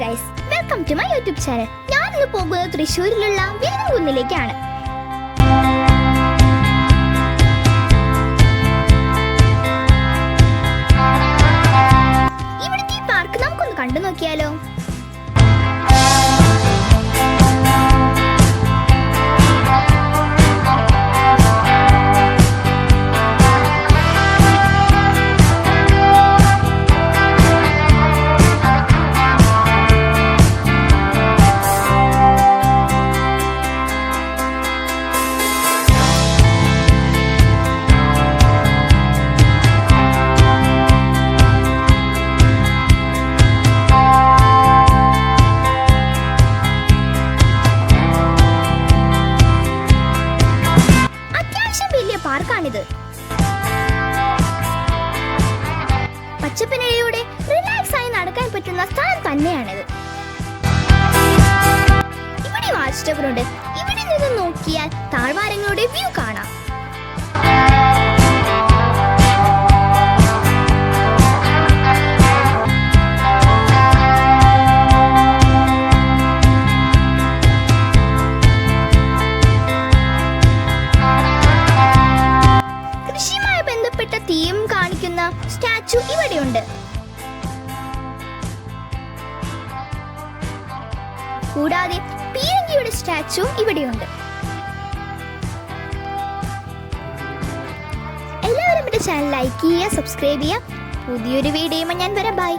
Guys, welcome to my YouTube channel. ഞാൻ ഇന്ന് പോകുന്നത് തൃശ്ശൂരിലുള്ള വിരുന്നുകുന്നിലേക്കാണ്. ഇവിടുത്തെ ഈ പാർക്ക് നമുക്കൊന്ന് കണ്ടു നോക്കിയാലോ? പാർക്കാണിത്. പച്ചപ്പിനിടയിലൂടെ റിലാക്സ് ആയി നടക്കാൻ പറ്റുന്ന സ്ഥലം തന്നെയാണിത്. ഇവിടെ വാച്ച് ടവർ ഉണ്ട്. ഇവിടെ നിന്ന് നോക്കിയാൽ താഴ്വാരങ്ങളുടെ വ്യൂ കാണാം. തീം കാണിക്കുന്ന സ്റ്റാച്ചു ഇവിടെയുണ്ട്. കൂടാതെ പീരങ്കിയുടെ സ്റ്റാച്ചു ഇവിടെയുണ്ട്. എല്ലാവരും എന്റെ ചാനൽ ലൈക്ക് ചെയ്യുക, സബ്സ്ക്രൈബ് ചെയ്യുക. പുതിയൊരു വീഡിയോയുമായി ഞാൻ വരാം. ബൈ.